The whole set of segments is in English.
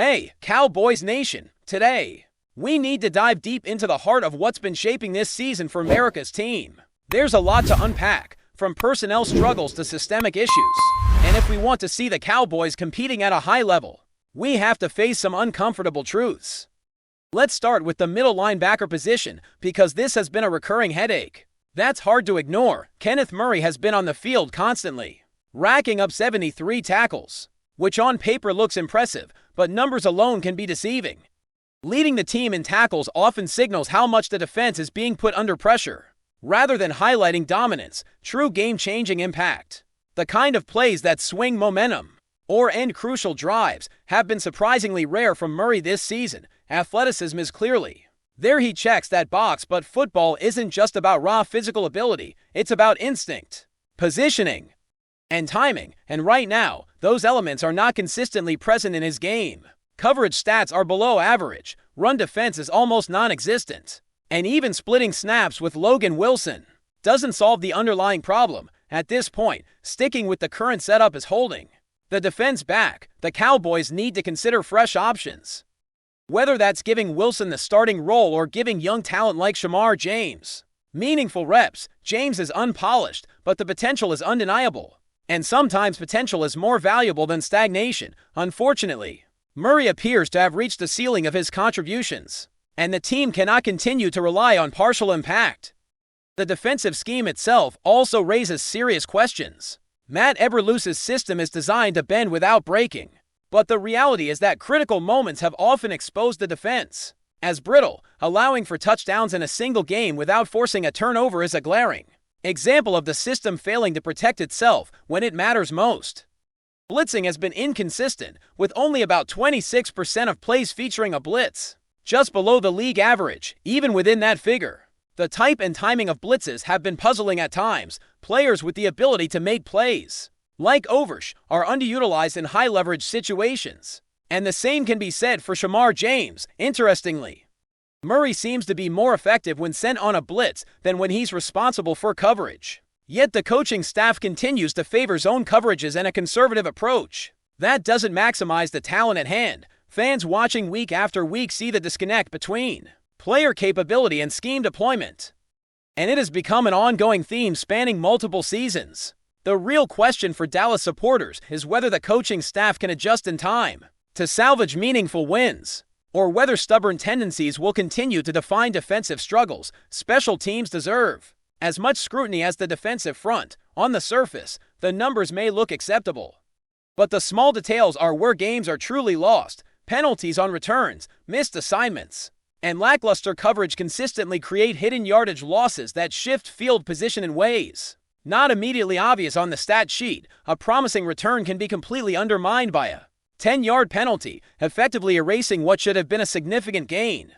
Hey, Cowboys Nation! Today, we need to dive deep into the heart of what's been shaping this season for America's team. There's a lot to unpack, from personnel struggles to systemic issues. And if we want to see the Cowboys competing at a high level, we have to face some uncomfortable truths. Let's start with the middle linebacker position, because this has been a recurring headache. That's hard to ignore. Kenneth Murray has been on the field constantly, racking up 73 tackles, which on paper looks impressive, but numbers alone can be deceiving. Leading the team in tackles often signals how much the defense is being put under pressure, rather than highlighting dominance, true game-changing impact. The kind of plays that swing momentum or end crucial drives have been surprisingly rare from Murray this season. Athleticism is clearly there. He checks that box, but football isn't just about raw physical ability, it's about instinct, positioning, and timing, and right now, those elements are not consistently present in his game. Coverage stats are below average, run defense is almost non-existent, and even splitting snaps with Logan Wilson doesn't solve the underlying problem. At this point, sticking with the current setup is holding the defense back. The Cowboys need to consider fresh options, whether that's giving Wilson the starting role or giving young talent like Shamar James meaningful reps. James is unpolished, but the potential is undeniable. And sometimes potential is more valuable than stagnation. Unfortunately, Murray appears to have reached the ceiling of his contributions, and the team cannot continue to rely on partial impact. The defensive scheme itself also raises serious questions. Matt Eberflus's system is designed to bend without breaking, but the reality is that critical moments have often exposed the defense as brittle. Allowing for touchdowns in a single game without forcing a turnover is a glaring example of the system failing to protect itself when it matters most. Blitzing has been inconsistent, with only about 26% of plays featuring a blitz, just below the league average. Even within that figure, the type and timing of blitzes have been puzzling at times. Players with the ability to make plays, like Oversh, are underutilized in high-leverage situations, and the same can be said for Shamar James. Interestingly, Murray seems to be more effective when sent on a blitz than when he's responsible for coverage. Yet the coaching staff continues to favor zone coverages and a conservative approach that doesn't maximize the talent at hand. Fans watching week after week see the disconnect between player capability and scheme deployment, and it has become an ongoing theme spanning multiple seasons. The real question for Dallas supporters is whether the coaching staff can adjust in time to salvage meaningful wins, or whether stubborn tendencies will continue to define defensive struggles. Special teams deserve as much scrutiny as the defensive front. On the surface, the numbers may look acceptable, but the small details are where games are truly lost. Penalties on returns, missed assignments, and lackluster coverage consistently create hidden yardage losses that shift field position in ways not immediately obvious on the stat sheet. A promising return can be completely undermined by a 10-yard penalty, effectively erasing what should have been a significant gain.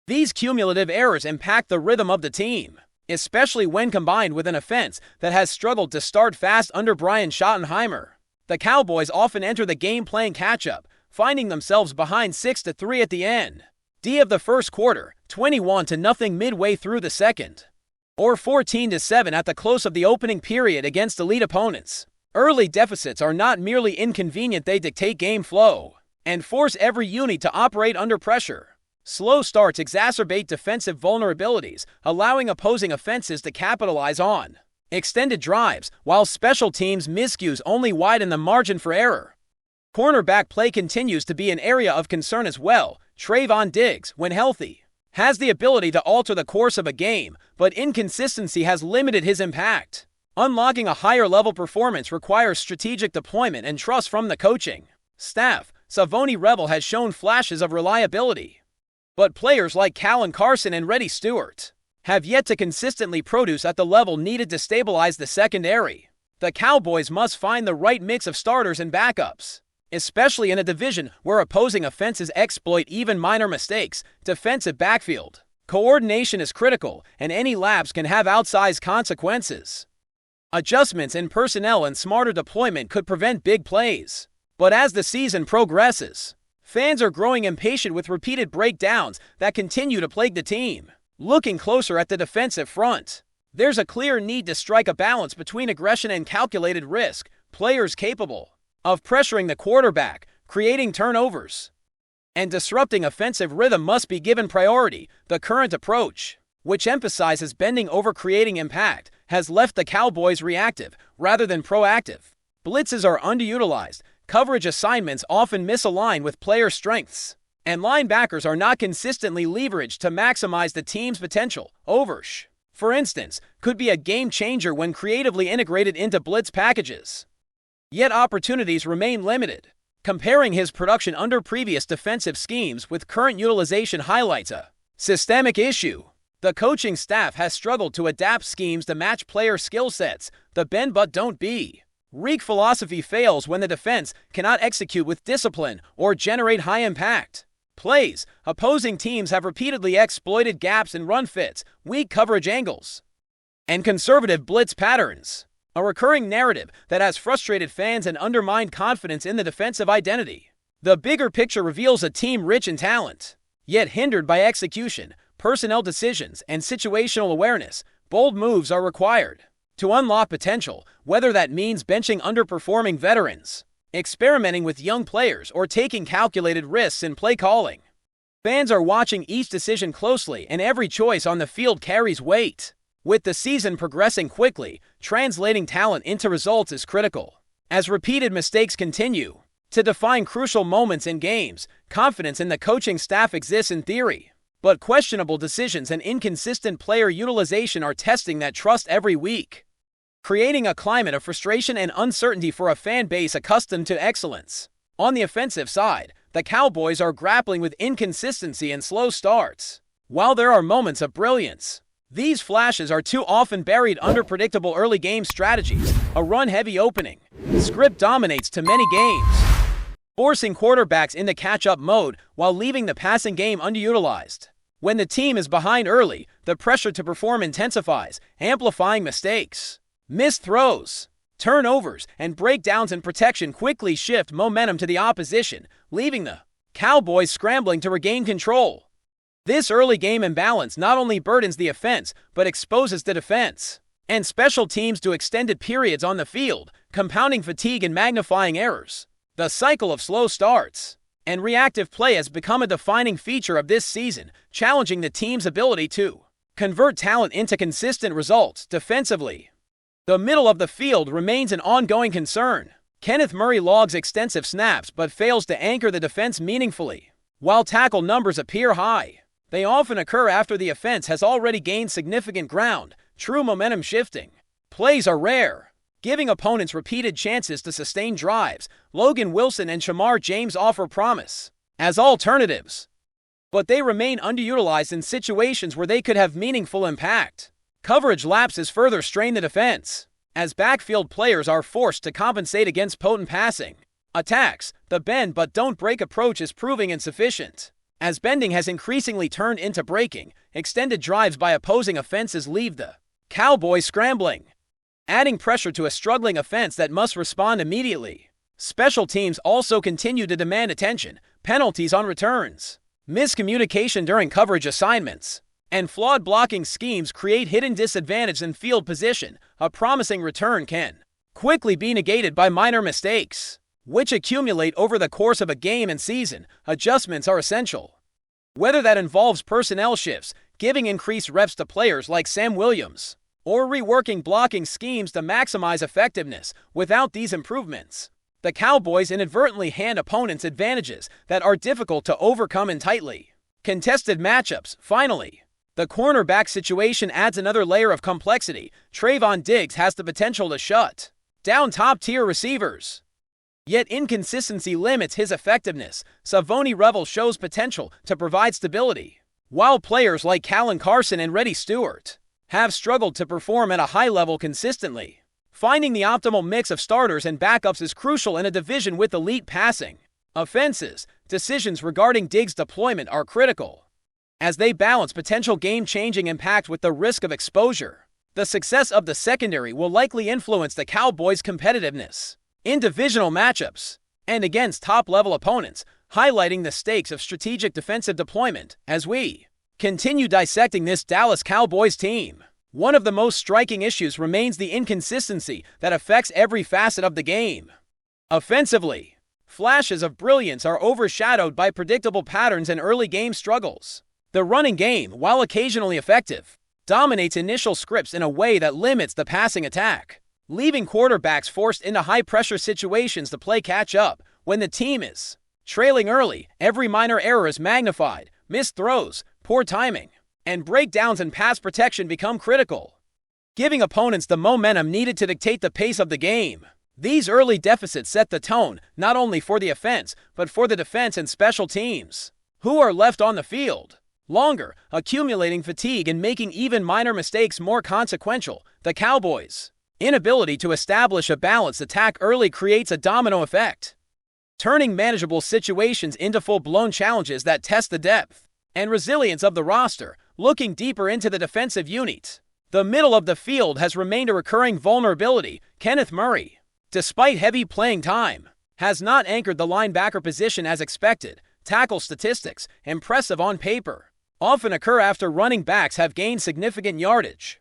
These cumulative errors impact the rhythm of the team, especially when combined with an offense that has struggled to start fast under Brian Schottenheimer. The Cowboys often enter the game playing catch-up, finding themselves behind 6-3 at the end of the first quarter, 21-0 midway through the second, or 14-7 at the close of the opening period against elite opponents. Early deficits are not merely inconvenient, they dictate game flow and force every unit to operate under pressure. Slow starts exacerbate defensive vulnerabilities, allowing opposing offenses to capitalize on extended drives, while special teams miscues only widen the margin for error. Cornerback play continues to be an area of concern as well. Trevon, when healthy, has the ability to alter the course of a game, but inconsistency has limited his impact. Unlocking a higher-level performance requires strategic deployment and trust from the coaching staff. Savoni Rebel has shown flashes of reliability, but players like Callan Carson and Reddy Stewart have yet to consistently produce at the level needed to stabilize the secondary. The Cowboys must find the right mix of starters and backups, especially in a division where opposing offenses exploit even minor mistakes. Defensive backfield coordination is critical, and any lapse can have outsized consequences. Adjustments in personnel and smarter deployment could prevent big plays. But as the season progresses, fans are growing impatient with repeated breakdowns that continue to plague the team. Looking closer at the defensive front, there's a clear need to strike a balance between aggression and calculated risk. Players capable of pressuring the quarterback, creating turnovers, And disrupting offensive rhythm must be given priority. The current approach, which emphasizes bending over creating impact, has left the Cowboys reactive rather than proactive. Blitzes are underutilized, coverage assignments often misalign with player strengths, and linebackers are not consistently leveraged to maximize the team's potential. Oversh, for instance, could be a game changer when creatively integrated into blitz packages. Yet opportunities remain limited. Comparing his production under previous defensive schemes with current utilization highlights a systemic issue. The coaching staff has struggled to adapt schemes to match player skill sets. The bend but don't be Reek philosophy fails when the defense cannot execute with discipline or generate high-impact plays. Opposing teams have repeatedly exploited gaps in run fits, weak coverage angles, and conservative blitz patterns, a recurring narrative that has frustrated fans and undermined confidence in the defensive identity. The bigger picture reveals a team rich in talent, yet hindered by execution, personnel decisions, and situational awareness. Bold moves are required to unlock potential, whether that means benching underperforming veterans, experimenting with young players, or taking calculated risks in play calling. Fans are watching each decision closely, and every choice on the field carries weight. With the season progressing quickly, translating talent into results is critical. As repeated mistakes continue to define crucial moments in games, confidence in the coaching staff exists in theory, but questionable decisions and inconsistent player utilization are testing that trust every week, creating a climate of frustration and uncertainty for a fan base accustomed to excellence. On the offensive side, the Cowboys are grappling with inconsistency and slow starts. While there are moments of brilliance, these flashes are too often buried under predictable early game strategies. A run-heavy opening script dominates too many games, forcing quarterbacks into catch-up mode while leaving the passing game underutilized. When the team is behind early, the pressure to perform intensifies, amplifying mistakes. Missed throws, turnovers, and breakdowns in protection quickly shift momentum to the opposition, leaving the Cowboys scrambling to regain control. This early game imbalance not only burdens the offense, but exposes the defense and special teams to extended periods on the field, compounding fatigue and magnifying errors. The cycle of slow starts and reactive play has become a defining feature of this season, challenging the team's ability to convert talent into consistent results. Defensively, the middle of the field remains an ongoing concern. Kenneth Murray logs extensive snaps but fails to anchor the defense meaningfully. While tackle numbers appear high, they often occur after the offense has already gained significant ground. True momentum shifting plays are rare, giving opponents repeated chances to sustain drives. Logan Wilson and Shamar James offer promise as alternatives, but they remain underutilized in situations where they could have meaningful impact. Coverage lapses further strain the defense, as backfield players are forced to compensate against potent passing attacks. The bend but don't break approach is proving insufficient, as bending has increasingly turned into breaking. Extended drives by opposing offenses leave the Cowboys scrambling, adding pressure to a struggling offense that must respond immediately. Special teams also continue to demand attention. Penalties on returns, miscommunication during coverage assignments, and flawed blocking schemes create hidden disadvantage in field position. A promising return can quickly be negated by minor mistakes, which accumulate over the course of a game and season. Adjustments are essential, whether that involves personnel shifts, giving increased reps to players like Sam Williams, or reworking blocking schemes to maximize effectiveness. Without these improvements, the Cowboys inadvertently hand opponents advantages that are difficult to overcome in tightly contested matchups. Finally, the cornerback situation adds another layer of complexity. Trevon Diggs has the potential to shut down top-tier receivers, yet inconsistency limits his effectiveness. Savoni Revel shows potential to provide stability, while players like Callan Carson and Reddy Stewart have struggled to perform at a high level consistently. Finding the optimal mix of starters and backups is crucial in a division with elite passing offenses. Decisions regarding Diggs' deployment are critical, as they balance potential game-changing impact with the risk of exposure. The success of the secondary will likely influence the Cowboys' competitiveness in divisional matchups and against top-level opponents, highlighting the stakes of strategic defensive deployment. As we continue dissecting this Dallas Cowboys team, one of the most striking issues remains the inconsistency that affects every facet of the game. Offensively, Flashes of brilliance are overshadowed by predictable patterns and early game struggles. The running game, while occasionally effective, dominates initial scripts in a way that limits the passing attack, leaving quarterbacks forced into high-pressure situations to play catch-up. When the team is trailing early, every minor error is magnified. Missed throws, poor timing, and breakdowns in pass protection become critical, giving opponents the momentum needed to dictate the pace of the game. These early deficits set the tone not only for the offense, but for the defense and special teams, who are left on the field longer, accumulating fatigue and making even minor mistakes more consequential. The Cowboys' inability to establish a balanced attack early creates a domino effect, turning manageable situations into full-blown challenges that test the depth and resilience of the roster. Looking deeper into the defensive unit, the middle of the field has remained a recurring vulnerability. Kenneth Murray, despite heavy playing time, has not anchored the linebacker position as expected. Tackle statistics, impressive on paper, often occur after running backs have gained significant yardage,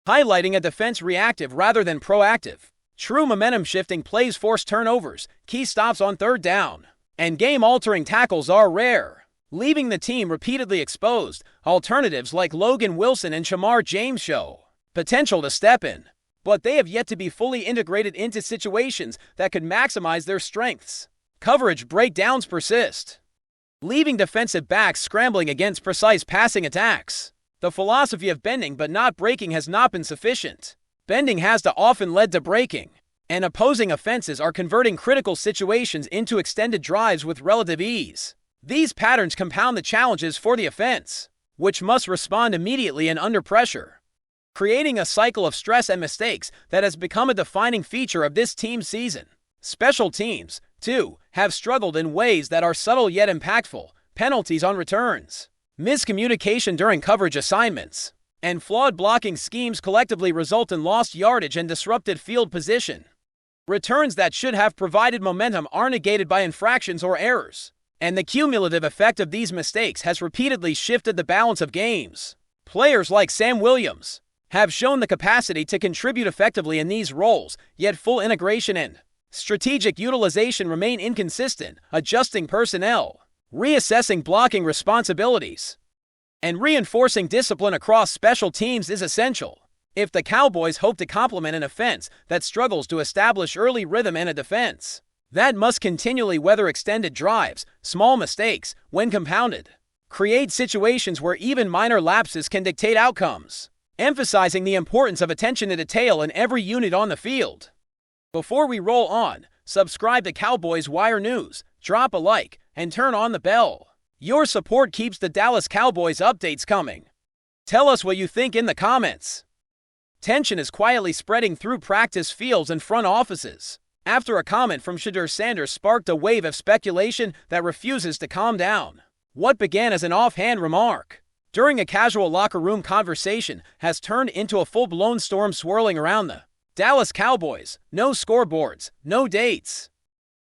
highlighting a defense reactive rather than proactive. True momentum-shifting plays force turnovers, key stops on third down, and game-altering tackles are rare, leaving the team repeatedly exposed. Alternatives like Logan Wilson and Shamar James show potential to step in, but they have yet to be fully integrated into situations that could maximize their strengths. Coverage breakdowns persist, leaving defensive backs scrambling against precise passing attacks. The philosophy of bending but not breaking has not been sufficient. Bending has often led to breaking, and opposing offenses are converting critical situations into extended drives with relative ease. These patterns compound the challenges for the offense, which must respond immediately and under pressure, creating a cycle of stress and mistakes that has become a defining feature of this team's season. Special teams, too, have struggled in ways that are subtle yet impactful. Penalties on returns, miscommunication during coverage assignments, and flawed blocking schemes collectively result in lost yardage and disrupted field position. Returns that should have provided momentum are negated by infractions or errors, and the cumulative effect of these mistakes has repeatedly shifted the balance of games. Players like Sam Williams have shown the capacity to contribute effectively in these roles, yet full integration and strategic utilization remain inconsistent. Adjusting personnel, reassessing blocking responsibilities, and reinforcing discipline across special teams is essential if the Cowboys hope to complement an offense that struggles to establish early rhythm and a defense that must continually weather extended drives. Small mistakes, when compounded, create situations where even minor lapses can dictate outcomes, emphasizing the importance of attention to detail in every unit on the field. Before we roll on, subscribe to Cowboys Wire News, drop a like, and turn on the bell. Your support keeps the Dallas Cowboys updates coming. Tell us what you think in the comments. Tension is quietly spreading through practice fields and front offices, after a comment from SHEDEUR Sanders sparked a wave of speculation that refuses to calm down. What began as an offhand remark during a casual locker room conversation has turned into a full-blown storm swirling around the Dallas Cowboys. No scoreboards, no dates,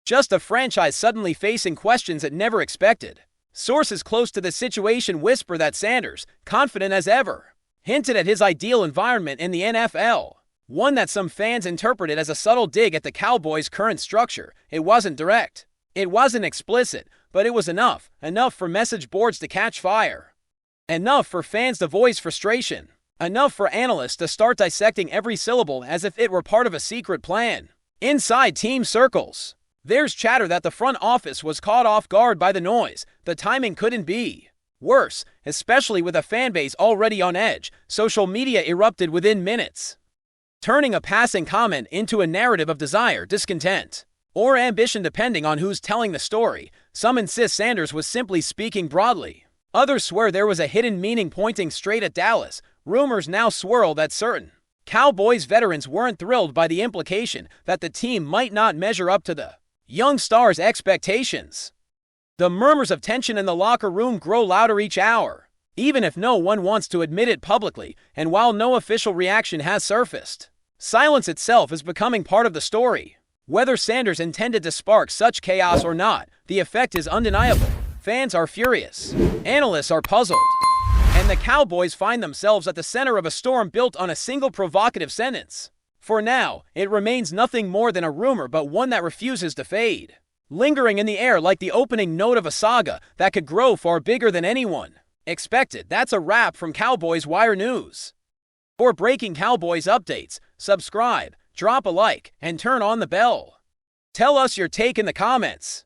just a franchise suddenly facing questions it never expected. Sources close to the situation whisper that Sanders, confident as ever, hinted at his ideal environment in the NFL, one that some fans interpreted as a subtle dig at the Cowboys' current structure. It wasn't direct, it wasn't explicit, but it was enough for message boards to catch fire, enough for fans to voice frustration, enough for analysts to start dissecting every syllable as if it were part of a secret plan. Inside team circles, there's chatter that the front office was caught off guard by the noise. The timing couldn't be worse, especially with a fanbase already on edge. Social media erupted within minutes, turning a passing comment into a narrative of desire, discontent, or ambition depending on who's telling the story. Some insist Sanders was simply speaking broadly. Others swear there was a hidden meaning pointing straight at Dallas. Rumors now swirl that certain Cowboys veterans weren't thrilled by the implication that the team might not measure up to the young stars' expectations. The murmurs of tension in the locker room grow louder each hour, even if no one wants to admit it publicly, and while no official reaction has surfaced, silence itself is becoming part of the story. Whether Sanders intended to spark such chaos or not, the effect is undeniable. Fans are furious, analysts are puzzled, and the Cowboys find themselves at the center of a storm built on a single provocative sentence. For now, it remains nothing more than a rumor, but one that refuses to fade. lingering in the air like the opening note of a saga that could grow far bigger than anyone expected. That's a wrap from Cowboys Wire News. For breaking Cowboys updates, subscribe, drop a like, and turn on the bell. Tell us your take in the comments.